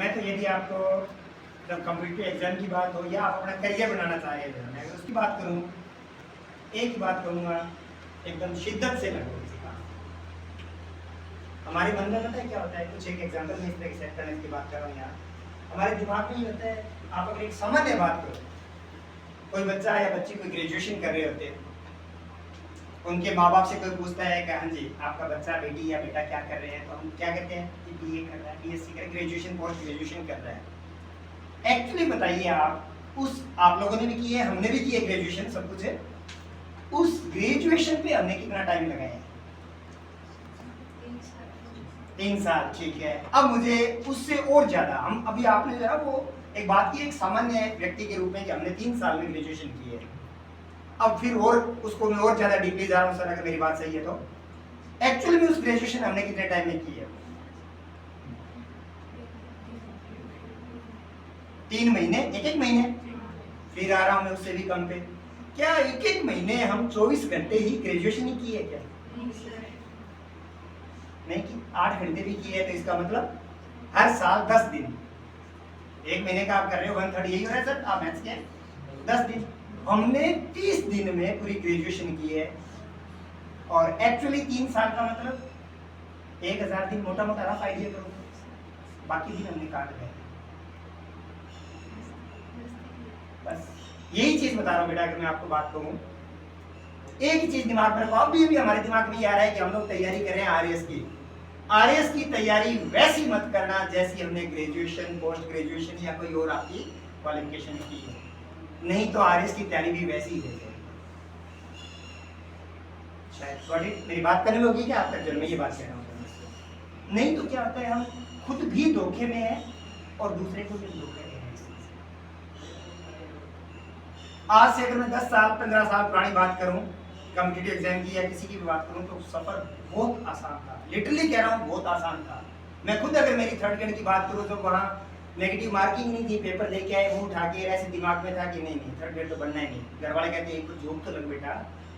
मैं तो यदि आपको जब कम्पिटिटिव एग्जाम की बात हो या आप अपना करियर बनाना चाह रहे हैं, मैं अगर उसकी बात करूँ, एक ही बात करूँगा, एकदम शिद्दत से लगो किसी काम। हमारे मन में पता है क्या होता है, कुछ एक एग्जाम्पल में इस तरह सेट करने की बात कर रहा हूँ यहाँ। हमारे दिमाग में ही होता है, आप अगर एक सामान्य बात करो, कोई बच्चा या बच्ची कोई ग्रेजुएशन कर रहे होते हैं, उनके माँ बाप से कोई पूछता है कि हाँ जी आपका बच्चा बेटी या बेटा क्या कर रहे हैं, तो हम क्या कहते हैं कि बीए कर रहा है, बीएससी कर, ग्रेजुएशन पोस्ट ग्रेजुएशन कर रहा है। एक्चुअली बताइए आप लोगों ने भी की है, हमने भी की है ग्रेजुएशन, सब कुछ है, उस ग्रेजुएशन पे हमने कितना टाइम लगाया है? 3 साल, ठीक है। अब मुझे उससे और ज्यादा, हम अभी आपने जो है वो एक बात की, एक सामान्य व्यक्ति के रूप में कि हमने 3 साल में ग्रेजुएशन की है, अब फिर और उसको मैं और ज्यादा डीपली जा रहा हूँ सर, अगर मेरी बात सही है तो एक्चुअली में उस ग्रेजुएशन हमने कितने टाइम में की है? 3 महीने, एक महीने, फिर आ रहा हूं मैं उससे भी कम पे। क्या एक महीने हम 24 घंटे ही ग्रेजुएशन ही की है क्या? नहीं की, 8 घंटे भी की है, तो इसका मतलब हर साल 10 दिन, एक महीने का आप कर रहे हो 1/3, यही हो रहा है सर, आप मैथ्स के 10 दिन, हमने 30 दिन में पूरी ग्रेजुएशन की है। और एक्चुअली 3 साल का मतलब 1000 दिन, मोटा मोटा रफ आइडिया करो, बाकी दिन हमने काट गए। बस यही चीज बता रहा हूँ बेटा, अगर मैं आपको बात कहूँ, एक ही चीज दिमाग में रखो, अभी भी हमारे दिमाग में ये आ रहा है कि हम लोग तैयारी कर रहे हैं आरएएस की तैयारी वैसी मत करना जैसी हमने ग्रेजुएशन, पोस्ट ग्रेजुएशन या कोई और आपकी क्वालिफिकेशन की है, नहीं तो आरएएस की तैयारी भी वैसी ही है। शायद सॉरी मेरी बात करने में होगी क्या आप तक, जब मैं ये बात कह रहा हूँ, नहीं तो क्या होता है, हम खुद भी धोखे में हैं और दूसरे को भी धोखे में हैं। आज से अगर मैं 10 साल 15 साल पुरानी बात करूं, कॉम्पिटिटिव एग्जाम की या किसी की भी बात करूं, तो सफर बहुत आसान था, लिटरली कह रहा हूं बहुत आसान था। मैं खुद अगर मेरी थर्ड ग्रेड की बात करूं तो वहाँ नेगेटिव मार्किंग नहीं थी, पेपर लेके आए मुंह उठा के, ऐसे दिमाग में था कि नहीं थर्ड ग्रेड तो बनना ही नहीं। घर वाले कहते हैं कुछ जॉब तो लग बेटा,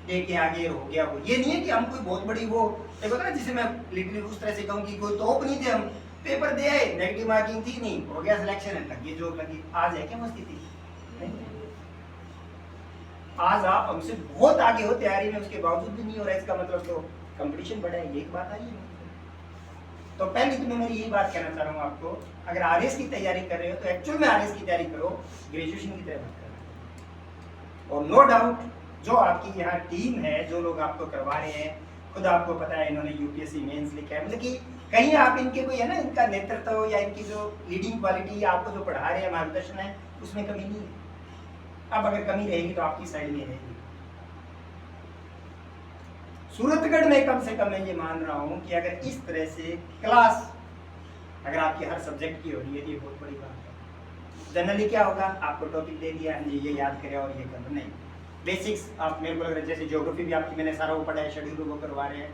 दे के आगे हो गया वो, ये नहीं है कि हम कोई बहुत बड़ी वो देखो ना, जिसे मैं लिटरली उस तरह से कहूँ कि कोई टॉप नहीं थे हम, पेपर दे आए, नेगेटिव मार्किंग थी नहीं, हो गया सिलेक्शन, लगी जॉब लगी। आज है क्या वो स्थिति? आज आप हमसे बहुत आगे हो तैयारी में, उसके बावजूद भी नहीं हो रहा है, इसका मतलब तो कंपटीशन बढ़ा है, ये एक बात आई है। तो पहले तो मैं मेरी यही बात कहना चाह रहा हूँ आपको, अगर आरएएस की तैयारी कर रहे हो तो एक्चुअल में आरएएस की तैयारी करो, ग्रेजुएशन की तैयारी मत करो। और नो डाउट जो आपकी यहाँ टीम है, जो लोग आपको करवा रहे हैं, खुद आपको पता है इन्होंने यूपीएससी मेंस लिखा है, मतलब कि कहीं आप इनके कोई है ना, इनका नेतृत्व या इनकी जो लीडिंग क्वालिटी आपको जो पढ़ा रहे हैं, मार्गदर्शन है, उसमें कमी नहीं है। अब अगर कमी रहेगी तो आपकी साइड में रहेगी। सूरतगढ़ में कम से कम मैं ये मान रहा हूं कि अगर इस तरह से क्लास अगर आपकी हर सब्जेक्ट की हो रही है, ये बहुत बड़ी बात है। जनरली क्या होगा, आपको टॉपिक दे दिया, ये याद करें और ये कर, नहीं बेसिक्स आप मेरे को लग रहा है, जैसे ज्योग्राफी भी आपकी मैंने सारा वो पढ़ा है, शेड्यूल वो करवा रहे हैं,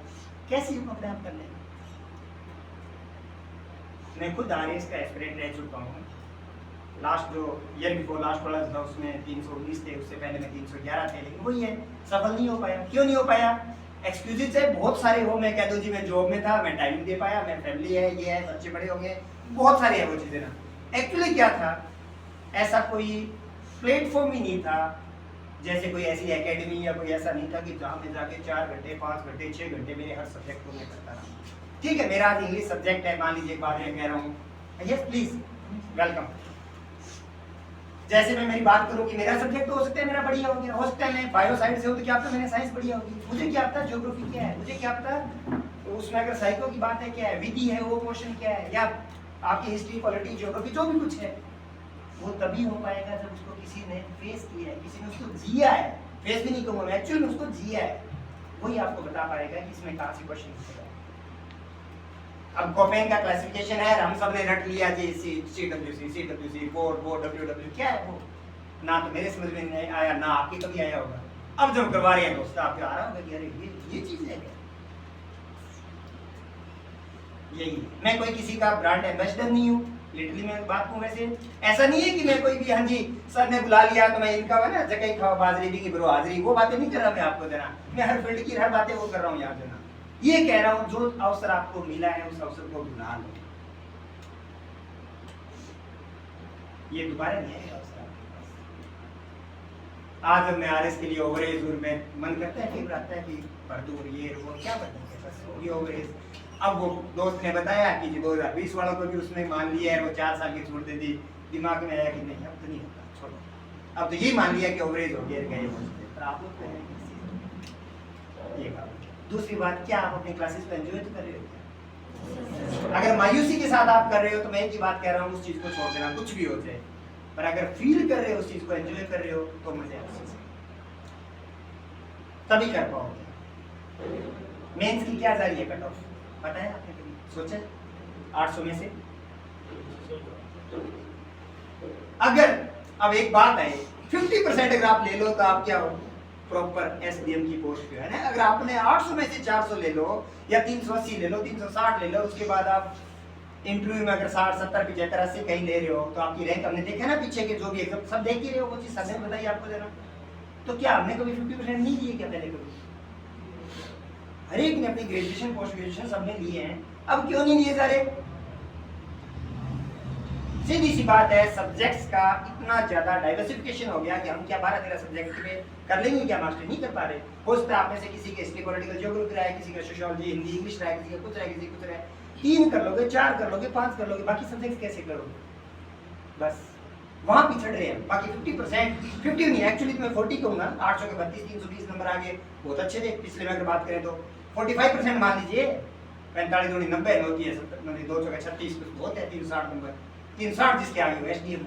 कैसे ये अपने आप कर लेंगे? मैं खुद आरएएस का एस्पिरेंट रह चुका हूँ, लास्ट जो ईयर बिफोर लास्ट वाला था उसमें 319 थे, उससे पहले में 311 थे, लेकिन वही है, सफल नहीं हो पाया। क्यों नहीं हो पाया? एक्सक्यूजेज है बहुत सारे हो, मैं कह दूं जी मैं जॉब में था, मैं टाइम नहीं दे पाया, मैं फैमिली है, ये है, बच्चे बड़े हो गए, बहुत सारी है वो चीज़ें ना। एक्चुअली क्या था, ऐसा कोई प्लेटफॉर्म ही नहीं था, जैसे कोई ऐसी एकेडमी या कोई ऐसा नहीं था कि जहाँ मैं जाके 4 घंटे 5 घंटे 6 घंटे मेरे हर सब्जेक्ट को मैं करता रहा। ठीक है, मेरा आज इंग्लिश सब्जेक्ट है, मान लीजिए एक बात मैं कह रहा हूँ, यस प्लीज वेलकम। जैसे मैं मेरी बात करूं कि मेरा सब्जेक्ट हो सकता है मेरा बढ़िया हो गया, हो सकता है मैं बायो साइड से हूं तो क्या पता मेरा साइंस बढ़िया होगी, मुझे क्या पता ज्योग्राफी क्या है, मुझे क्या पता तो उसमें अगर साइको की बात है क्या है, विधि है, वो क्वेश्चन क्या है, या आपकी हिस्ट्री पॉलिटी ज्योग्राफी जो भी कुछ है, वो तभी हो पाएगा जब उसको किसी ने फेस किया है, किसी ने उसको जिया है। फेस भी नहीं कहूँगा मैं, एक्चुअली में उसको जिया है, वही आपको बता पाएगा कि इसमें कहाँ से क्वेश्चन पूछेगा। अब कोपेन का क्लासिफिकेशन है, हम सब ने रट लिया जी, CWC 4 WW, क्या है वो? ना तो मेरे समझ में नहीं आया, ना आपके कभी आया होगा। अब जब करवा रहे हैं दोस्त, आपको आ रहा होगा कि अरे ये चीज है क्या? यही, मैं कोई किसी का ब्रांड एम्बेसडर नहीं हूँ, लिटरली मैं बात कहूँ वैसे, ऐसा नहीं है कि मैं कोई भी हाँ जी सर ने बुला लिया तो मैं इनका है ना जगह खाओ बाजरी भी की ब्रो हाजरी, वो बातें नहीं कर रहा मैं आपको देना, मैं हर फील्ड की हर बातें वो कर रहा हूँ यहाँ देना। ये कह रहा हूं जो अवसर आपको मिला है उस अवसर को बुला लो। ये दोबारा नहीं आएगा अवसर आपके पास। आज हमने आरएस के लिए ओवरेज और में मन करता है फिर आता है कि भर दूँ ये वो क्या बनेंगे बस होगी ओवरेज। अब वो दोस्त ने बताया कि जी 2020 वालों को भी उसने मान लिया है, वो 4 साल की छूट दे दी। दिमाग में आया कि नहीं अब तो नहीं होता, छोड़ो। अब तो ये मान लिया कि ओवरेज हो गया गए पर आप लोग कह रहे हैं ये काम। दूसरी बात, क्या आप अपनी क्लासेस को एंजॉय तो कर रहे हो? अगर मायूसी के साथ आप कर रहे हो तो मैं एक ही बात कह रहा हूँ, उस चीज को छोड़ देना, कुछ भी हो जाए। पर अगर फील कर रहे हो, उस चीज को एंजॉय कर रहे हो तो मजे आ तभी कर पाओगे। मेंस की क्या जा रही है कट ऑफ पता है आपने कभी सोचा? 800 में से अगर अब एक बात है 50% अगर आप ले लो तो आप क्या हो? प्रॉपर एसडीएम की पोस्ट पे है ना। अगर आपने 800 में से 400 ले लो या 380 ले लो, 360 ले लो, उसके बाद आप इंटरव्यू में अगर 60 70 75 80 कहीं ले रहे हो तो आपकी रैंक हमने देखा ना पीछे के जो भी एग्जाम सब देख ही रहे हो, वो चीज सबने बताई आपको देना। तो क्या हमने कभी 50% नहीं दिए क्या पहले कभी? हर एक ने अपनी ग्रेजुएशन पोस्ट ग्रेजुएशन सबने लिए हैं, अब क्यों नहीं लिए सारे? सीधी सी बात है, सब्जेक्ट्स का इतना ज्यादा डाइवर्सिफिकेशन हो गया कि हम क्या 12-13 सब्जेक्ट में कर लेंगे क्या मास्टर नहीं कर पा रहे। हो सकता है आप में से किसी के हिस्ट्री पॉलिटिकल ज्योग्राफी रहा है, किसी का सोशियोलॉजी हिंदी इंग्लिश रहा है, किसी का कुछ रहा है, किसी का कुछ रहा है। 3 कर लोगे, 4 कर लोगे, 5 कर लोगे, बाकी सब्जेक्ट्स कैसे करोगे? बस वहां पिछड़ रहे हैं। बाकी 50% 50 नहीं एक्चुअली मैं 40 कहूंगा। 800 के 32 320 नंबर आ गए, बहुत अच्छे थे। पिछले में अगर बात करें तो 45% मान लीजिए, 45 दूनी 90 होती है, 2 का 36 कुछ बहुत है। 360 नंबर 360 जिसके आगे हो एसडीएम।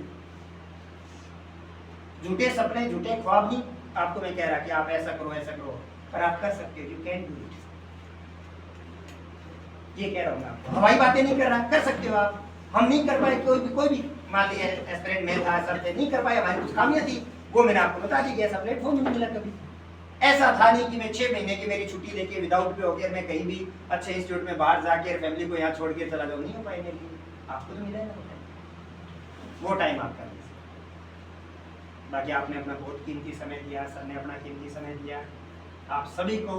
झूठे सपने झूठे ख्वाब नहीं आपको मैं कह रहा कि आप ऐसा करो पर आप कर सकते हो। यू कैन डू इट, ये कह रहा हूँ मैं आपको। हवाई बातें नहीं कर रहा, कर सकते हो आप। हम नहीं कर पाए, कोई भी मान लिया एस्पिरेंट में था, सर थे, नहीं कर पाए, हमारी कुछ खामियां थी, वो मैंने आपको बता दी कि ऐसा प्लेटफॉर्म नहीं मिला कभी। ऐसा था नहीं कि मैं 6 महीने की मेरी छुट्टी लेके विदाउट पे होकर मैं कहीं भी अच्छे इंस्टीट्यूट में बाहर जाके फैमिली को यहाँ छोड़ के चला जाऊँ, नहीं हो पाए मेरे लिए। आपको तो मिला है ना वो टाइम आप कर लीजिए। बाकी आपने अपना बहुत कीमती समय दिया, सर ने अपना कीमती समय दिया। आप सभी को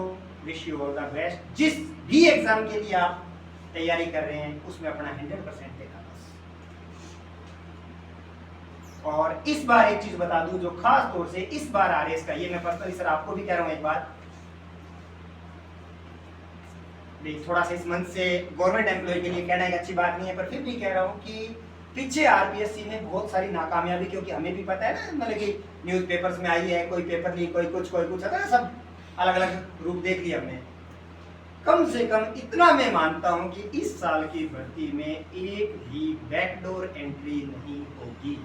wish you all the best. जिस भी एग्जाम के लिए आप तैयारी कर रहे हैं उसमें अपना 100% देना बस। और इस बार एक चीज बता दूं जो खास तौर से इस बार आरएस का, ये मैं पर्सनली सर आपको भी कह रहा हूं एक बात, थोड़ा सा इस मंथ से गवर्नमेंट एम्प्लॉय के लिए कहना एक अच्छी बात नहीं है, पर फिर भी कह रहा हूं कि पीछे आरपीएससी में बहुत सारी नाकामयाबी, क्योंकि हमें भी पता है ना, मतलब कि न्यूज़पेपर्स में आई है, कोई पेपर लीक, कोई कुछ है ना, सब अलग अलग रूप देख लिया हमने। कम से कम इतना मैं मानता हूं कि इस साल की भर्ती में एक भी बैकडोर एंट्री नहीं होगी।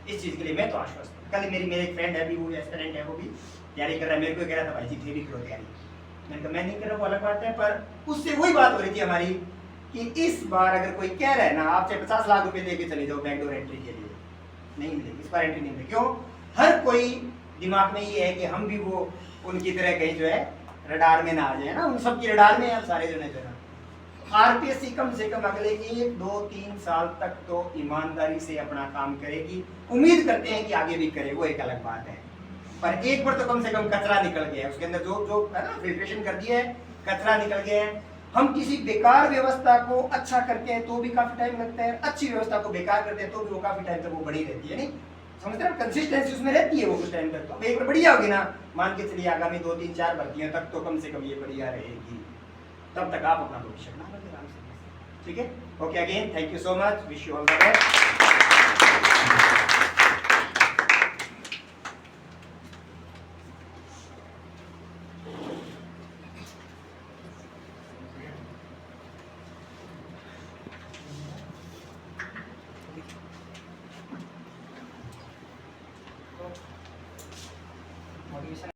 इस चीज के लिए मैं तो आश्वस्त हूं। कल मेरे एक फ्रेंड है, अभी वो एस्पिरेंट है, वो भी तैयारी कर रहा है, मेरे को कह रहा था भाई जी थ्योरी करो तैयारी। मैंने कहा मैं नहीं कर रहा, वो अलग बात है, पर उससे वही बात हो रही थी हमारी कि इस बार अगर कोई कह रहा है ना आप चाहे 50 लाख रुपए लेके चले जाओ बैकडोर एंट्री के लिए, नहीं मिलेगी इस बार एंट्री, नहीं मिलेगी। क्यों? हर कोई दिमाग में ये है कि हम भी वो उनकी तरह कहीं जो है रडार में ना आ जाए ना, उन सबकी रडार में आप सारे जो है। आरपीएससी कम से कम अगले 1, 2, 3 साल तक तो ईमानदारी से अपना काम करेगी। उम्मीद करते हैं कि आगे भी करे, वो एक अलग बात है, पर एक बार तो कम से कम कचरा निकल गया है उसके अंदर, जो है ना फिल्ट्रेशन कर दिया है, कचरा निकल गया है। हम किसी बेकार व्यवस्था को अच्छा करते हैं तो भी काफी टाइम लगता है, अच्छी व्यवस्था को बेकार करते हैं तो भी वो काफी टाइम तक वो बड़ी रहती है। नहीं समझते हैं, कंसिस्टेंसी उसमें रहती है वो कुछ टाइम तक। तो एक बार बढ़िया होगी ना, मान के चलिए आगामी 2, 3, 4 भर्तियों तक तो कम से कम ये बढ़िया रहेगी, तब तक आप अपना भविष्य बना लेंगे आराम से। ठीक है, okay, again thank you so much, wish you all the best.